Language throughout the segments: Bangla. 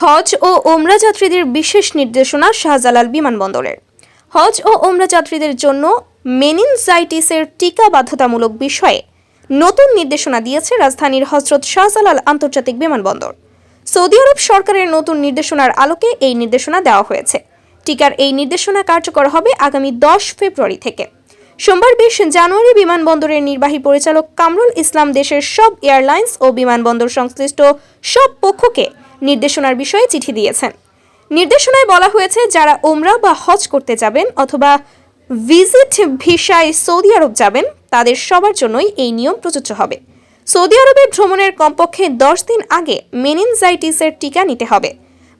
হজ ও ওমরা যাত্রীদের বিশেষ নির্দেশনা শাহজালাল বিমানবন্দরের। হজ ও ওমরা যাত্রীদের জন্য মেনিনজাইটিসের টিকা বাধ্যতামূলক বিষয়ে নতুন নির্দেশনা দিয়েছে রাজধানীর হযরত শাহজালাল আন্তর্জাতিক বিমানবন্দর। সৌদি আরব সরকারের নতুন নির্দেশনার আলোকে এই নির্দেশনা দেওয়া হয়েছে। টিকার এই নির্দেশনা কার্যকর হবে আগামী 10 ফেব্রুয়ারি থেকে। সোমবার 20 জানুয়ারি বিমানবন্দরের নির্বাহী পরিচালক কামরুল ইসলাম দেশের সব এয়ারলাইন্স ও বিমানবন্দর সংশ্লিষ্ট সব পক্ষকে নির্দেশনার বিষয়ে চিঠি দিয়েছেন। নির্দেশনায় বলা হয়েছে, যারা ওমরা বা হজ করতে যাবেন অথবা ভিজিট ভিসায় সৌদি আরব যাবেন তাদের সবার জন্যই এই নিয়ম প্রযোজ্য হবে। সৌদি আরবে ভ্রমণের কমপক্ষে 10 দিন আগে মেনিনজাইটিসের টিকা নিতে হবে।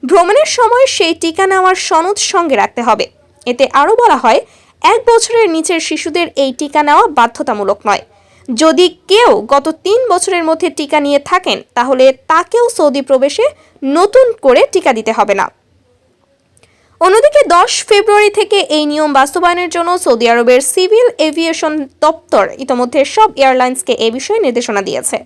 ভ্রমণের সময় সেই টিকা নেওয়ার সনদ সঙ্গে রাখতে হবে। এতে আরও বলা হয়, 1 বছরের নিচের শিশুদের এই টিকা নেওয়া বাধ্যতামূলক নয়। যদি কেউ গত 3 বছরের মধ্যে টিকা নিয়ে থাকেন তাহলে তাকেও সৌদি প্রবেশে নতুন করে টিকা দিতে হবে না। অন্যদিকে 10 ফেব্রুয়ারি থেকে এই নিয়ম বাস্তবায়নের জন্য সৌদি আরবের সিভিল এভিয়েশন দপ্তর ইতোমধ্যে সব এয়ারলাইন্সকে এ বিষয়ে নির্দেশনা দিয়েছে।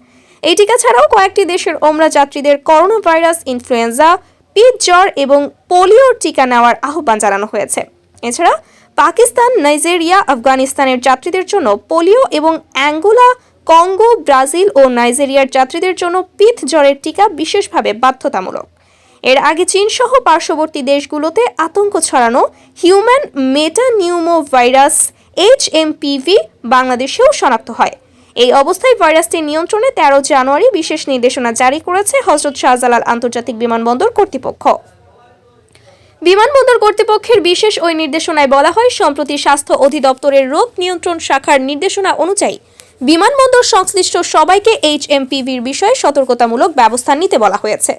এই টিকা ছাড়াও কয়েকটি দেশের ওমরা যাত্রীদের করোনা ভাইরাস, ইনফ্লুয়েঞ্জা, পিঠ জ্বর এবং পোলিওর টিকা নেওয়ার আহ্বান জানানো হয়েছে। এছাড়া পাকিস্তান, নাইজেরিয়া, আফগানিস্তানের যাত্রীদের জন্য পোলিও এবং অ্যাঙ্গোলা, কঙ্গো, ব্রাজিল ও নাইজেরিয়ার যাত্রীদের জন্য পিঠ জ্বরের টিকা বিশেষভাবে বাধ্যতামূলক। এর আগে চীন সহ পার্শ্ববর্তী দেশগুলোতে আতঙ্ক ছড়ানো হিউম্যান মেটানিউমো ভাইরাস HMPV বাংলাদেশেও শনাক্ত হয়। এই অবস্থায় ভাইরাসটি নিয়ন্ত্রণে 13 জানুয়ারি বিশেষ নির্দেশনা জারি করেছে হযরত শাহজালাল আন্তর্জাতিক বিমানবন্দর কর্তৃপক্ষ। বিমানবন্দর কর্তৃপক্ষের বিশেষ ওই নির্দেশনায় বলা হয়, সম্প্রতি স্বাস্থ্য অধিদপ্তরের রোগ নিয়ন্ত্রণ শাখার নির্দেশনা অনুযায়ী বিমানবন্দর সংশ্লিষ্ট সবাইকে HMPVর বিষয়ে সতর্কতামূলক ব্যবস্থা নিতে বলা হয়েছে।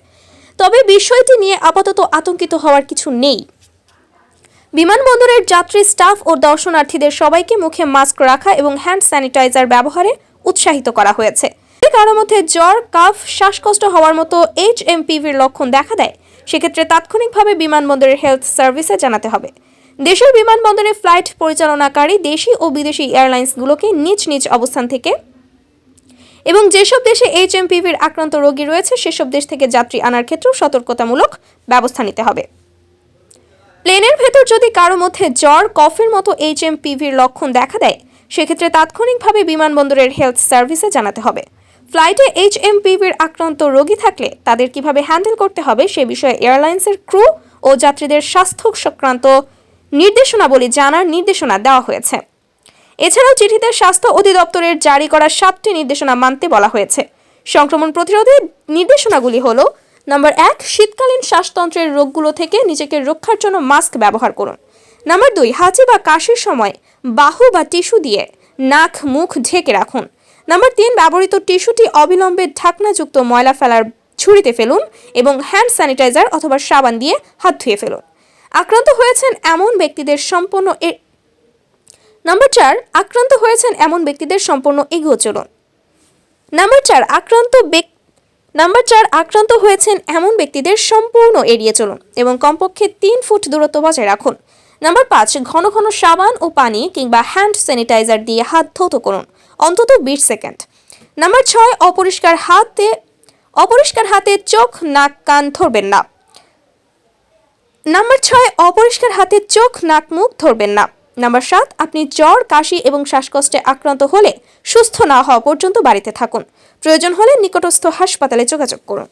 তবে বিষয়টি নিয়ে আপাতত আতঙ্কিত হওয়ার কিছু নেই। বিমানবন্দরের যাত্রী, স্টাফ ও দর্শনার্থীদের সবাইকে মুখে মাস্ক রাখা এবং হ্যান্ড স্যানিটাইজার ব্যবহারে উৎসাহিত করা হয়েছে। যদি কারো মধ্যে জ্বর, কাফ, শ্বাসকষ্ট হওয়ার মতো HMPVর লক্ষণ দেখা দেয় সেক্ষেত্রে তাৎক্ষণিকভাবে বিমানবন্দরের হেলথ সার্ভিসে জানাতে হবে। দেশের বিমানবন্দরে ফ্লাইট পরিচালনাকারী দেশি ও বিদেশি এয়ারলাইন্সগুলোকে নিজ নিজ অবস্থান থেকে এবং যেসব দেশে HMPVর আক্রান্ত রোগী রয়েছে সেসব দেশ থেকে যাত্রী আনার ক্ষেত্রেও সতর্কতামূলক ব্যবস্থা নিতে হবে। প্লেনের ভেতর যদি কারো মধ্যে জ্বর, কফের মতো HMPVর লক্ষণ দেখা দেয় সেক্ষেত্রে তাৎক্ষণিকভাবে বিমানবন্দরের হেলথ সার্ভিসে জানাতে হবে। ফ্লাইটে HMPVর আক্রান্ত রোগী থাকলে তাদের কিভাবে হ্যান্ডেল করতে হবে সে বিষয়ে এয়ারলাইন্সের ক্রু ও যাত্রীদের স্বাস্থ্য সংক্রান্ত নির্দেশনাবলী জানার নির্দেশনা দেওয়া হয়েছে। এছাড়াও চিঠিতে স্বাস্থ্য অধিদপ্তরের জারি করা 7টি নির্দেশনা মানতে বলা হয়েছে। সংক্রমণ প্রতিরোধের নির্দেশনাগুলি হলো: নাম্বার 1, শীতকালীন শ্বাসতন্ত্রের রোগগুলো থেকে নিজেকে রক্ষার জন্য মাস্ক ব্যবহার করুন। নাম্বার 2, হাঁচি বা কাশির সময় বাহু বা টিস্যু দিয়ে নাক, মুখ ঢেকে রাখুন। নাম্বার 3, ব্যবহৃত টিস্যুটি অবিলম্বে ঢাকনাযুক্ত ময়লা ফেলার ঝুড়িতে ফেলুন এবং হ্যান্ড স্যানিটাইজার অথবা সাবান দিয়ে হাত ধুয়ে ফেলুন। আক্রান্ত হয়েছেন এমন ব্যক্তিদের সম্পূর্ণ নাম্বার 4, এগিয়ে চলুন। নাম্বার 4, আক্রান্ত হয়েছেন এমন ব্যক্তিদের সম্পূর্ণ এড়িয়ে চলুন এবং কমপক্ষে 3 ফুট দূরত্ব বজায় রাখুন। নাম্বার 5, ঘন ঘন সাবান ও পানি কিংবা হ্যান্ড স্যানিটাইজার দিয়ে হাত ধৌত করুন অন্তত 20 সেকেন্ড। নাম্বার 6, অপরিষ্কার হাতে চোখ, নাক, কান ধরবেন না। নাম্বার 6, অপরিষ্কার হাতে চোখ, নাক, মুখ ধরবেন না। নাম্বার 7, আপনি জ্বর, কাশি এবং শ্বাসকষ্টে আক্রান্ত হলে সুস্থ না হওয়া পর্যন্ত বাড়িতে থাকুন। প্রয়োজন হলে নিকটস্থ হাসপাতালে যোগাযোগ করুন।